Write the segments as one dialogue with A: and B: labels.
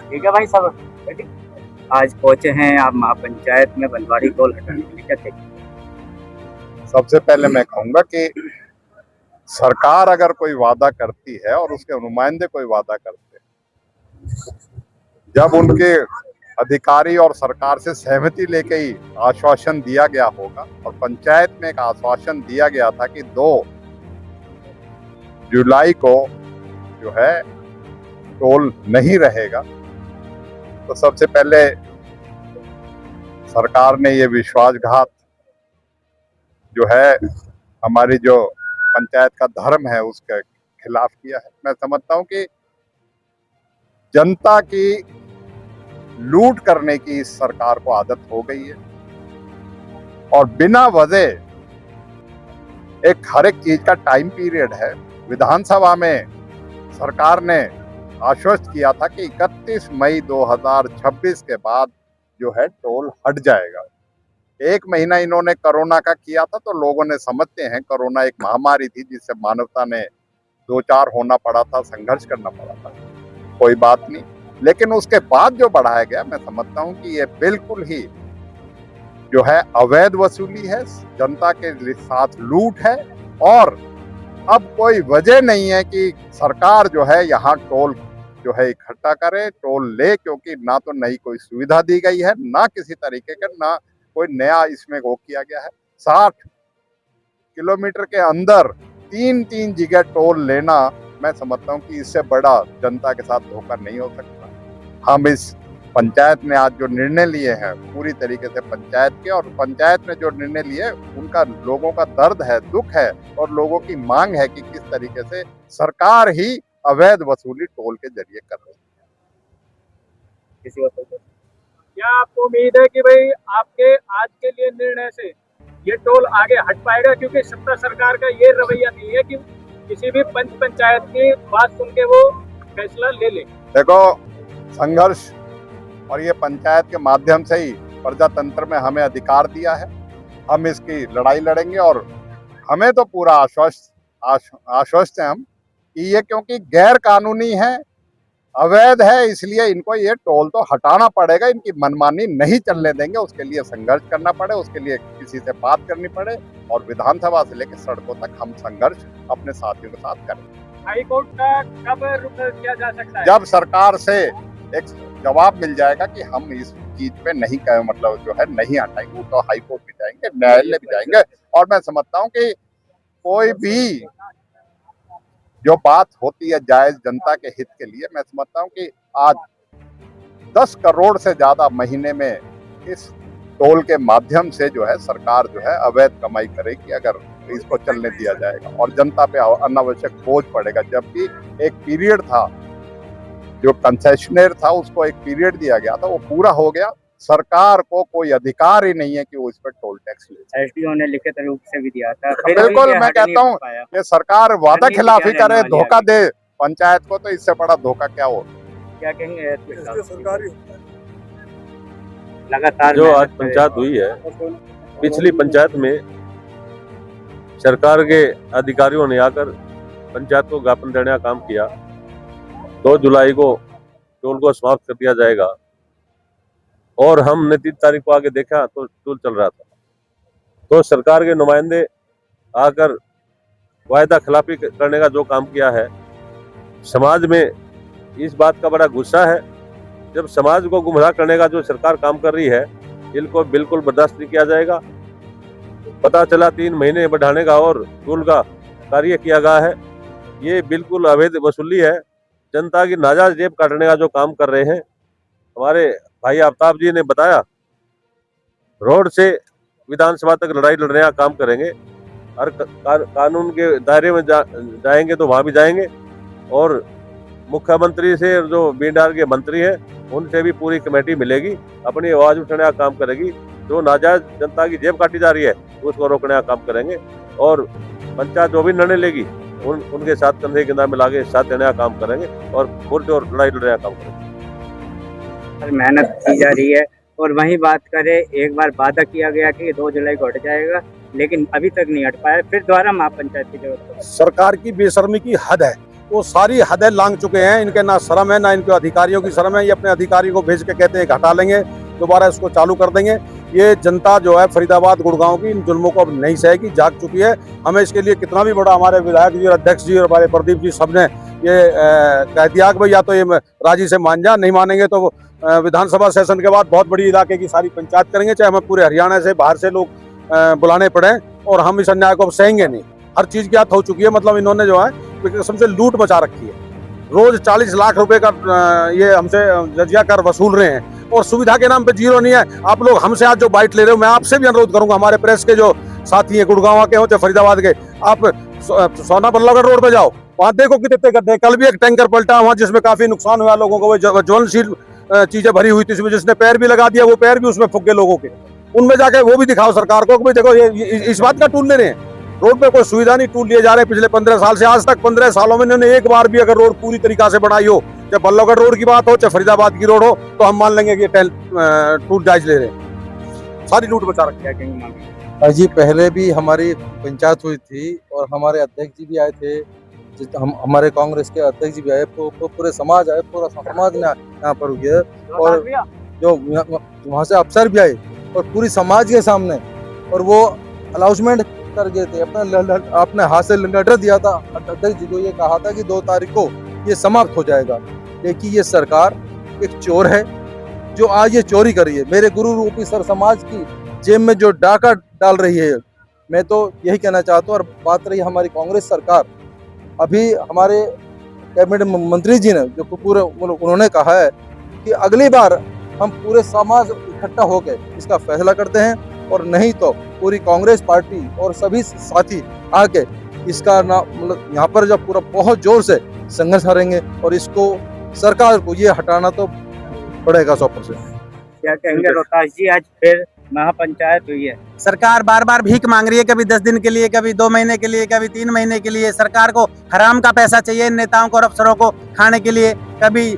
A: ठीक है भाई सब रेडी। आज पहुंचे हैं आप महापंचायत में बनवारी टोल हटाने के लिए, क्या कहेंगे?
B: सबसे पहले मैं कहूंगा कि सरकार अगर कोई वादा करती है और उसके नुमाइंदे कोई वादा करते हैं, जब उनके अधिकारी और सरकार से सहमति लेके ही आश्वासन दिया गया होगा। और पंचायत में एक आश्वासन दिया गया था कि 2 जुलाई को जो है टोल नहीं रहेगा, तो सबसे पहले सरकार ने ये विश्वासघात जो है हमारी जो पंचायत का धर्म है उसके खिलाफ किया है। मैं समझता हूं कि जनता की लूट करने की इस सरकार को आदत हो गई है और बिना वजह हर एक चीज का टाइम पीरियड है। विधानसभा में सरकार ने आश्वस्त किया था कि 31 मई 2026 के बाद जो है टोल हट जाएगा। 1 महीना इन्होंने कोरोना का किया था, तो लोगों ने समझते हैं कोरोना एक महामारी थी जिससे मानवता ने 2-4 होना पड़ा था, संघर्ष करना पड़ा था, कोई बात नहीं। लेकिन उसके बाद जो बढ़ाया गया, मैं समझता हूं कि ये बिल्कुल ही जो है अवैध वसूली है, जनता के साथ लूट है। और अब कोई वजह नहीं है कि सरकार जो है यहाँ टोल जो है इकट्ठा करे, टोल ले, क्योंकि ना तो नई कोई सुविधा दी गई है, ना किसी तरीके का ना कोई नया इसमें वो किया गया है। 60 किलोमीटर के अंदर 3-3 जगह टोल लेना, मैं समझता हूँ कि इससे बड़ा जनता के साथ धोखा नहीं हो सकता। हम इस पंचायत ने आज जो निर्णय लिए हैं पूरी तरीके से पंचायत के, और पंचायत ने जो निर्णय लिए उनका लोगों का दर्द है, दुख है, और लोगों की मांग है कि किस तरीके से सरकार ही अवैध वसूली टोल के जरिए कर रही है।
A: किसी और को?
C: क्या आपको उम्मीद है कि भाई आपके आज के लिए निर्णय से ये टोल आगे हट पाएगा? क्योंकि सत्ता सरकार का ये रवैया नहीं है कि किसी भी पंचायत की बात सुन के वो फैसला ले ले।
B: देखो, संघर्ष और ये पंचायत के माध्यम से ही प्रजातंत्र में हमें अधिकार दिया है, हम इसकी लड़ाई लड़ेंगे। और हमें तो पूरा आश्वस्त है हम कि ये क्योंकि गैर कानूनी है, अवैध है, इसलिए इनको ये टोल तो हटाना पड़ेगा। इनकी मनमानी नहीं चलने देंगे, उसके लिए संघर्ष करना पड़े, उसके लिए किसी से बात करनी पड़े, और विधानसभा से लेकर सड़कों तक हम संघर्ष अपने साथियों के साथ करें।
C: हाई कोर्ट का कब रुख किया जा सकता है?
B: जब सरकार से एक जवाब मिल जाएगा कि हम इस चीज पे नहीं कहे, मतलब जो है नहीं हटाएंगे, तो हाई कोर्ट भी जाएंगे, न्यायालय भी जाएंगे। और मैं समझता हूँ कि कोई भी जो बात होती है जायज जनता के हित के लिए, मैं समझता हूँ कि आज 10 करोड़ से ज्यादा महीने में इस टोल के माध्यम से जो है सरकार जो है अवैध कमाई करेगी अगर इसको चलने दिया जाएगा, और जनता पे अनावश्यक बोझ पड़ेगा। जबकि एक पीरियड था जो कंसेशनर था, उसको एक पीरियड दिया गया था, वो पूरा हो गया। सरकार को कोई अधिकार ही नहीं है कि वो इस पर टोल टैक्स ले।
A: एसडीओ ने लिखित रूप से भी दिया था।
B: बिल्कुल, मैं कहता हूँ कि सरकार वादा खिलाफी करे, धोखा दे पंचायत को, तो इससे बड़ा धोखा क्या हो।
A: क्या कहेंगे? लगातार
D: जो आज पंचायत हुई है, पिछली पंचायत में सरकार के अधिकारियों ने आकर पंचायत को ज्ञापन देने का काम किया। 2 जुलाई को टोल को समाप्त कर दिया जाएगा, और हमने 3 तारीख को आगे देखा तो टोल चल रहा था। तो सरकार के नुमाइंदे आकर वायदा खिलाफी करने का जो काम किया है, समाज में इस बात का बड़ा गुस्सा है। जब समाज को गुमराह करने का जो सरकार काम कर रही है, इनको बिल्कुल बर्दाश्त नहीं किया जाएगा। पता चला 3 महीने बढ़ाने का और टोल का कार्य किया गया है, ये बिल्कुल अवैध वसूली है। जनता की नाजायज जेब काटने का जो काम कर रहे हैं। हमारे भाई आफ्ताब जी ने बताया, रोड से विधानसभा तक लड़ाई लड़ने का काम करेंगे, और कानून के दायरे में जाएंगे तो वहां भी जाएंगे। और मुख्यमंत्री से जो बीडार के मंत्री हैं उनसे भी पूरी कमेटी मिलेगी, अपनी आवाज उठाने का काम करेगी। जो नाजायज जनता की जेब काटी जा रही है उसको रोकने का काम करेंगे, और पंचायत जो भी निर्णय लेगी उनके साथ कंधे कंधा मिला के साथ देने का काम करेंगे, और मुर्द और लड़ाई लड़ने का काम करेंगे।
A: मेहनत की जा रही है। और वहीं बात करें, एक बार वादा किया गया कि 2 जुलाई को हट जाएगा, लेकिन अभी तक नहीं हट पाया, फिर दोबारा महापंचायत की जरूरत है।
E: सरकार की बेशर्मी की हद है। वो सारी हदें लांघ चुके हैं। इनके ना शर्म है ना इनके अधिकारियों की शर्म है। ये अपने अधिकारियों को भेज के कहते हैं हटा लेंगे, दोबारा इसको चालू कर देंगे। ये जनता जो है फरीदाबाद गुड़गांव की इन जुल्मों को अब नहीं सहेगी, जाग चुकी है। हमें इसके लिए कितना भी बड़ा हमारे विधायक जी और अध्यक्ष जी और हमारे प्रदीप जी सबने ये कह दिया कि भाई या तो ये राजी से मान जा, नहीं मानेंगे तो विधानसभा सेशन के बाद बहुत बड़ी इलाके की सारी पंचायत करेंगे, चाहे हमें पूरे हरियाणा से बाहर से लोग बुलाने पड़े, और हम इस अन्याय को अब सहेंगे नहीं। हर चीज की याद हो चुकी है। मतलब इन्होंने जो है कसम से लूट मचा रखी है। रोज 40 लाख रुपए का ये हमसे जजिया कर वसूल रहे हैं, और सुविधा के नाम पे जीरो नहीं है। आप लोग हमसे आज जो बाइट ले रहे हो, मैं आपसे भी अनुरोध करूंगा, हमारे प्रेस के जो साथी हैं गुड़गांव के हो चाहे फरीदाबाद के, आप सोना बल्लभगढ़ रोड पे जाओ, वहाँ देखो कितने गड्ढे। कल भी एक टैंकर पलटा वहाँ जिसमें काफी नुकसान हुआ लोगों को, वो ज्वलनशील चीजें भरी हुई थी, इसमें जिसने पैर भी लगा दिया वो पैर भी उसमें फूक गए लोगों के। उनमें जाके वो भी दिखाओ सरकार को कि भाई देखो ये इस बात का टूल ले रहे हैं। रोड पे कोई सुविधा नहीं, टूल लिए जा रहे हैं पिछले 15 साल से। आज तक 15 सालों में इन्होंने एक बार भी अगर रोड पूरी तरीका से बनाई हो, चाहे बल्लभगढ़ रोड की बात हो चाहे फरीदाबाद की रोड हो, तो हम मान लेंगे कि टूल जायज ले रहे हैं। सारी लूट बचा रखी है कहीं।
F: जी पहले भी हमारी पंचायत हुई थी और हमारे अध्यक्ष जी भी आए थे, हम हमारे कांग्रेस के अध्यक्ष जी भी आए, पूरे समाज आए, पूरा समाज ने यहाँ पर हुए, और जो वहाँ से अफसर भी आए और पूरी समाज के सामने, और वो अनाउंसमेंट कर गए थे, अपने हाथ से लेटर दिया था अध्यक्ष जी को, ये कहा था कि 2 तारीख को ये समाप्त हो जाएगा। लेकिन ये सरकार एक चोर है जो आज ये चोरी कर रही है, मेरे गुरु रूपी सर समाज की जेब में जो डाका डाल रही है। मैं तो यही कहना चाहता हूँ। और बात रही हमारी कांग्रेस सरकार, अभी हमारे कैबिनेट मंत्री जी ने जो पूरे उन्होंने कहा है कि अगली बार हम पूरे समाज इकट्ठा होकर इसका फैसला करते हैं, और नहीं तो पूरी कांग्रेस पार्टी और सभी साथी आके इसका ना मतलब यहाँ पर जब पूरा बहुत जोर से संघर्ष करेंगे, और इसको सरकार को ये हटाना तो पड़ेगा 100%।
A: क्या कहेंगे रोहतास जी, आज फिर महापंचायत हुई है।
G: सरकार बार बार भीख मांग रही है, कभी 10 दिन के लिए, कभी 2 महीने के लिए, कभी 3 महीने के लिए। सरकार को हराम का पैसा चाहिए नेताओं को और अफसरों को खाने के लिए। कभी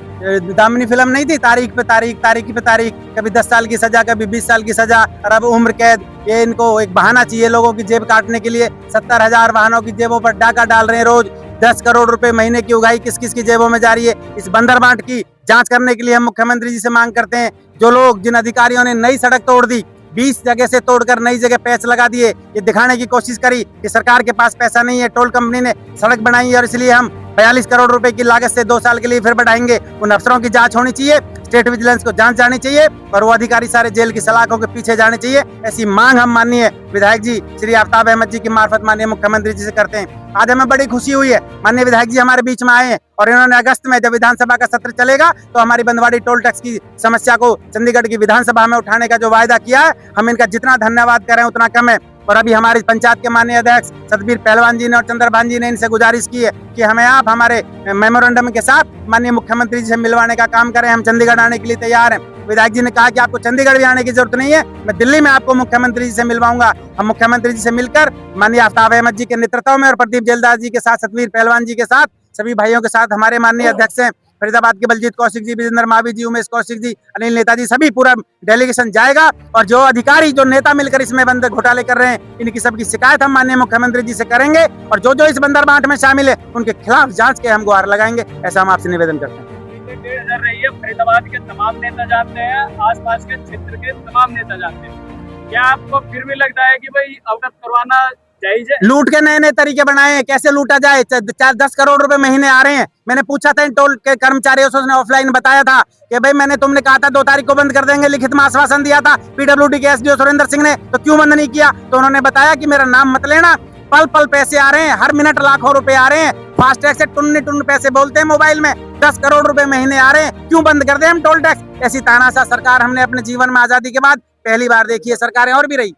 G: दामिनी फिल्म नहीं थी, तारीख पे तारीख, कभी 10 साल की सजा, कभी 20 साल की सजा, और अब उम्र कैद। ये इनको एक बहाना चाहिए लोगों की जेब काटने के लिए। 70,000 वाहनों की जेबों पर डाका डाल रहे हैं रोज। 10 करोड़ रुपए महीने की उगाही किस किस की जेबों में जा रही है, इस बंदर बांट की जांच करने के लिए हम मुख्यमंत्री जी से मांग करते हैं। जो लोग, जिन अधिकारियों ने नई सड़क तोड़ दी, 20 जगह से तोड़कर नई जगह पैच लगा दिए, ये दिखाने की कोशिश करी कि सरकार के पास पैसा नहीं है, टोल कंपनी ने सड़क बनाई है और इसलिए हम 42 करोड़ रुपए की लागत से 2 साल के लिए फिर बढ़ाएंगे। उन अफसरों की जांच होनी चाहिए, स्टेट विजिलेंस को जांच जानी चाहिए, और वो अधिकारी सारे जेल की सलाखों के पीछे जाने चाहिए। ऐसी मांग हम माननीय विधायक जी श्री आफ्ताब अहमद जी की मार्फत माननीय मुख्यमंत्री जी से करते हैं। आज हमें बड़ी खुशी हुई है, माननीय विधायक जी हमारे बीच में आए हैं, और इन्होंने अगस्त में जब विधानसभा का सत्र चलेगा तो हमारी बंदवाड़ी टोल टैक्स की समस्या को चंडीगढ़ की विधानसभा में उठाने का जो वायदा किया है, हम इनका जितना धन्यवाद करें उतना कम है। और अभी हमारी पंचायत के माननीय अध्यक्ष सतबीर पहलवान जी ने और चंद्रभान जी ने इनसे गुजारिश की है कि हमें आप हमारे मेमोरेंडम के साथ माननीय मुख्यमंत्री जी से मिलवाने का काम करें। हम चंडीगढ़ आने के लिए तैयार हैं। विधायक जी ने कहा कि आपको चंडीगढ़ भी आने की जरूरत नहीं है, मैं दिल्ली में आपको मुख्यमंत्री जी से मिलवाऊंगा। हम मुख्यमंत्री जी से मिलकर माननीय आफ्ताब अहमद जी के नेतृत्व में और प्रदीप जेलदार जी के साथ, सतबीर पहलवान जी के साथ, सभी भाइयों के साथ, हमारे माननीय अध्यक्ष हैं फरीदाबाद के बलजीत कौशिक जी, विजेंद्र मावी जी, उमेश कौशिक जी, अनिल नेताजी, सभी पूरा डेलीगेशन जाएगा। और जो अधिकारी, जो नेता मिलकर इसमें बंदर घोटाले कर रहे हैं, इनकी सबकी शिकायत हम माननीय मुख्यमंत्री जी से करेंगे, और जो जो इस बंदर बांट में शामिल है उनके खिलाफ जांच के हम गुहार लगाएंगे। ऐसा हम आपसे निवेदन करते हैं।
C: 1.5 रही है, फरीदाबाद के तमाम नेता जानते हैं, आसपास के क्षेत्र के तमाम नेता जानते हैं। क्या आपको फिर भी लगता है कि भाई अवगत करवाना जायज है?
G: लूट के नए नए तरीके बनाए हैं, कैसे लूटा जाए। 10 करोड़ रुपए महीने आ रहे हैं। मैंने पूछा था इन टोल के कर्मचारियों से, उसने ऑफलाइन बताया था कि भाई मैंने तुमने कहा था 2 तारीख को बंद कर देंगे, लिखित में आश्वासन दिया था पीडब्ल्यूडी के एसडीओ सुरेंद्र सिंह ने, तो क्यों बंद नहीं किया? तो उन्होंने बताया कि मेरा नाम मत लेना, पल पल पैसे आ रहे हैं, हर मिनट लाखों रुपए आ रहे हैं, फास्टैग से टुन्न पैसे बोलते हैं मोबाइल में, 10 करोड़ रुपए महीने आ रहे हैं, क्यों बंद कर दे हम टोल टैक्स? ऐसी तानाशाह सरकार हमने अपने जीवन में आजादी के बाद पहली बार देखी है। सरकारें और भी रही,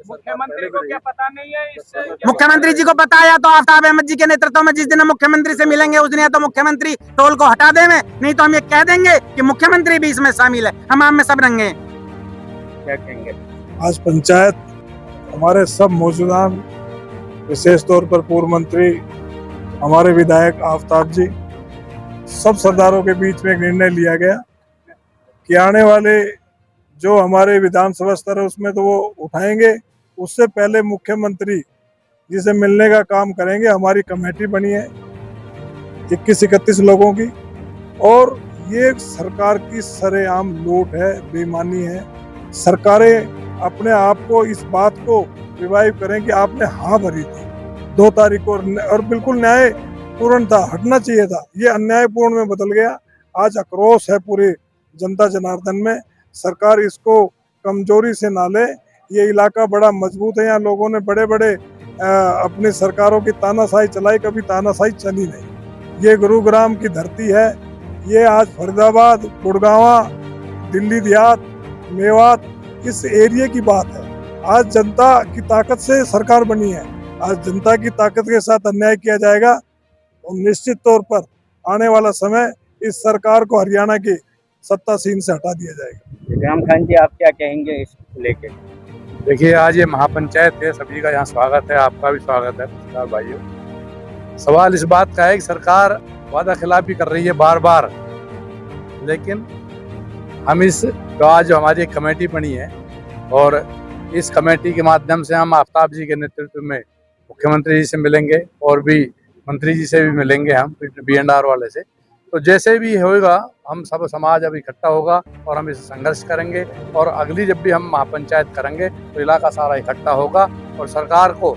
C: मुख्यमंत्री को क्या पता नहीं है इससे?
G: मुख्यमंत्री जी को पता है, या तो आफ्ताब अहमद जी के नेतृत्व में जिस दिन हम मुख्यमंत्री से मिलेंगे उस दिन या तो मुख्यमंत्री टोल को हटा देंगे, नहीं तो हम ये कह देंगे कि मुख्यमंत्री भी इसमें शामिल है, हम आम में सब रंगे।
A: क्या कहेंगे?
H: आज पंचायत हमारे सब मौजूदान, विशेष तौर पर पूर्व मंत्री, हमारे विधायक आफ्ताब जी, सब सरदारों के बीच में एक निर्णय लिया गया कि आने वाले जो हमारे विधानसभा स्तर है उसमें तो वो उठाएंगे, उससे पहले मुख्यमंत्री जी से मिलने का काम करेंगे। हमारी कमेटी बनी है, 21-31 लोगों की। और ये सरकार की सरेआम लूट है, बेईमानी है। सरकारें अपने आप को इस बात को रिवाइव करें कि आपने हाँ भरी थी 2 तारीख को और बिल्कुल न्यायपूर्ण था, हटना चाहिए था, ये अन्यायपूर्ण में बदल गया। आज आक्रोश है पूरे जनता जनार्दन में। सरकार इसको कमजोरी से ना ले, ये इलाका बड़ा मजबूत है, यहाँ लोगों ने बड़े बड़े अपनी सरकारों की तानाशाही चलाई, कभी तानाशाही चली नहीं। ये गुरुग्राम की धरती है, ये आज फरीदाबाद, गुड़गांवा, दिल्ली देहात, मेवात, इस एरिया की बात है। आज जनता की ताकत से सरकार बनी है, आज जनता की ताकत के साथ अन्याय किया जाएगा और निश्चित तौर पर आने वाला समय इस सरकार को हरियाणा की सत्ता सीन से हटा दिया जाएगा।
A: इकराम खान जी, आप क्या कहेंगे इसको लेके?
I: देखिए, आज ये महापंचायत है, सभी का यहाँ स्वागत है, आपका भी स्वागत है नमस्कार भाइयों। सवाल इस बात का है कि सरकार वादा खिलाफी कर रही है बार बार, लेकिन हम इस आज जो हमारी एक कमेटी बनी है और इस कमेटी के माध्यम से हम आफ्ताब जी के नेतृत्व में मुख्यमंत्री जी से मिलेंगे और भी मंत्री जी से भी मिलेंगे, हम BNR वाले से। तो जैसे भी होगा हम सब समाज अब इकट्ठा होगा और हम इसे संघर्ष करेंगे और अगली जब भी हम महापंचायत करेंगे तो इलाका सारा इकट्ठा होगा और सरकार को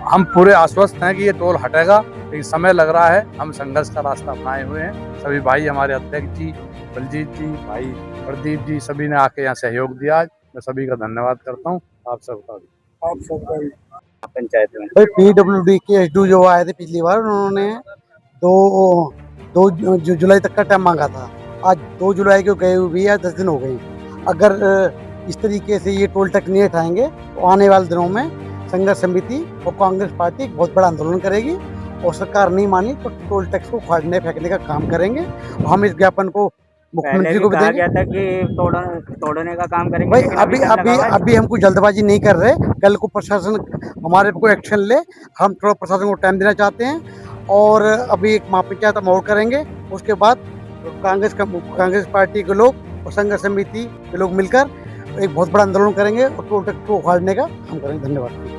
I: हम पूरे आश्वस्त हैं कि ये टोल हटेगा, लेकिन समय लग रहा है। हम संघर्ष का रास्ता अपनाए हुए हैं। सभी भाई, हमारे अध्यक्ष जी बलजीत जी, भाई प्रदीप जी, सभी ने आके यहाँ सहयोग दिया। मैं सभी का धन्यवाद करता हूँ। आप सबका भी।
A: पंचायत में
G: भाई PWD के एसडू जो आए थे पिछली बार, उन्होंने 2 जुलाई तक का टाइम मांगा था। आज 2 जुलाई को गए हुए भी 10 दिन हो गए। अगर इस तरीके से ये टोल टैक्स नहीं हटाएंगे तो आने वाले दिनों में संघर्ष समिति और कांग्रेस पार्टी एक बहुत बड़ा आंदोलन करेगी और सरकार नहीं मानी तो टोल टैक्स को उखाड़ने फेंकने का काम करेंगे। और हम इस ज्ञापन को मुख्यमंत्री को भी
A: कहा
G: देंगे।
A: गया था कि तोड़ने का काम करेंगे।
G: भाई
A: लेकिन
G: अभी हम कुछ जल्दबाजी नहीं कर रहे। कल को प्रशासन हमारे को एक्शन ले, हम थोड़ा प्रशासन को टाइम देना चाहते हैं और अभी एक महापंचायत हम और करेंगे। उसके बाद कांग्रेस पार्टी के लोग और संघर्ष समिति के लोग मिलकर एक बहुत बड़ा आंदोलन करेंगे और टोल टैक्स को उखाड़ने का काम करेंगे। धन्यवाद।